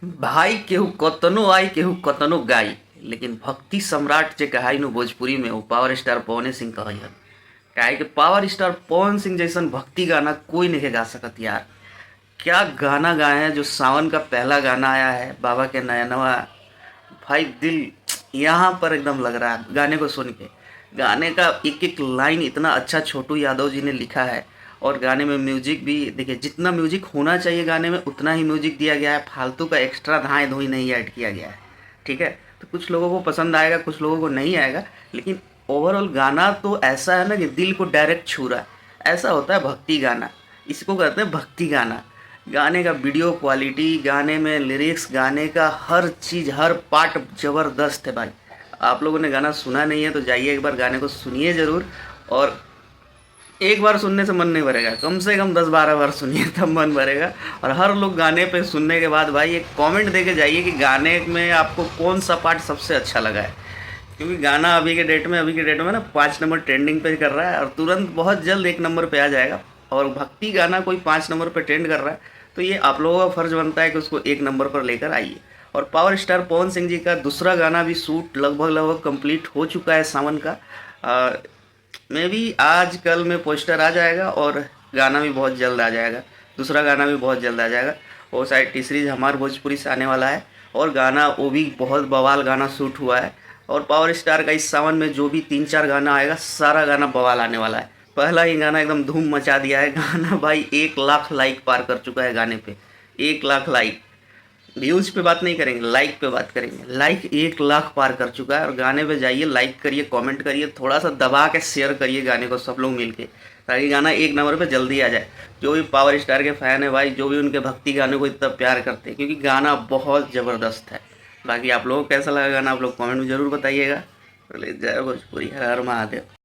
भाई केहू कतनो आई केहू कतनो गाई, लेकिन भक्ति सम्राट जे कहाई नु भोजपुरी में वो पावर स्टार पवन सिंह कहल। काहे कि पावर स्टार पवन सिंह जैसन भक्ति गाना कोई नहीं गा सकत यार। क्या गाना गाए हैं, जो सावन का पहला गाना आया है बाबा के नयनवा। भाई दिल यहाँ पर एकदम लग रहा है गाने को सुन के। गाने का एक एक लाइन इतना अच्छा छोटू यादव जी ने लिखा है। और गाने में म्यूजिक भी देखिए, जितना म्यूजिक होना चाहिए गाने में उतना ही म्यूजिक दिया गया है, फालतू का एक्स्ट्रा धाए धुई नहीं ऐड किया गया है। ठीक है, तो कुछ लोगों को पसंद आएगा, कुछ लोगों को नहीं आएगा, लेकिन ओवरऑल गाना तो ऐसा है ना कि दिल को डायरेक्ट छू रहा है। ऐसा होता है भक्ति गाना, इसको कहते हैं भक्ति गाना। गाने का वीडियो क्वालिटी, गाने में लिरिक्स, गाने का हर चीज़, हर पार्ट ज़बरदस्त है भाई। आप लोगों ने गाना सुना नहीं है तो जाइए एक बार गाने को सुनिए ज़रूर। और एक बार सुनने से मन नहीं भरेगा, कम से कम 10-12 बार सुनिए तब मन भरेगा। और हर लोग गाने पे सुनने के बाद भाई एक कमेंट दे के जाइए कि गाने में आपको कौन सा पार्ट सबसे अच्छा लगा है। क्योंकि गाना अभी के डेट में ना 5 नंबर ट्रेंडिंग पे कर रहा है और तुरंत बहुत जल्द 1 नंबर पे आ जाएगा। और भक्ति गाना कोई 5 नंबर पे ट्रेंड कर रहा है, तो ये आप लोगों का फर्ज बनता है कि उसको 1 नंबर पर लेकर आइए। और पावर स्टार पवन सिंह जी का दूसरा गाना भी शूट लगभग लगभग कंप्लीट हो चुका है सावन का। मे भी आज कल में पोस्टर आ जाएगा और गाना भी बहुत जल्द आ जाएगा। दूसरा गाना भी बहुत जल्द आ जाएगा। वो शायद टी सीरीज हमार भोजपुरी से आने वाला है। और गाना वो भी बहुत बवाल गाना शूट हुआ है। और पावर स्टार का इस सावन में जो भी 3-4 गाना आएगा, सारा गाना बवाल आने वाला है। पहला ही गाना एकदम धूम मचा दिया है। गाना भाई 1 लाख लाइक पार कर चुका है गाने पे। 1 लाख लाइक। व्यूज पे बात नहीं करेंगे, लाइक पे बात करेंगे। लाइक 1 लाख पार कर चुका है। और गाने पे जाइए, लाइक करिए, कमेंट करिए, थोड़ा सा दबा के शेयर करिए गाने को सब लोग मिलके, ताकि गाना 1 नंबर पे जल्दी आ जाए। जो भी पावर स्टार के फैन है भाई, जो भी उनके भक्ति गाने को इतना प्यार करते हैं, क्योंकि गाना बहुत ज़बरदस्त है। बाकी आप लोगों को कैसा लगा गाना, आप लोग कमेंट में ज़रूर बताइएगा। जय भोजपुरी, हर हर महादेव।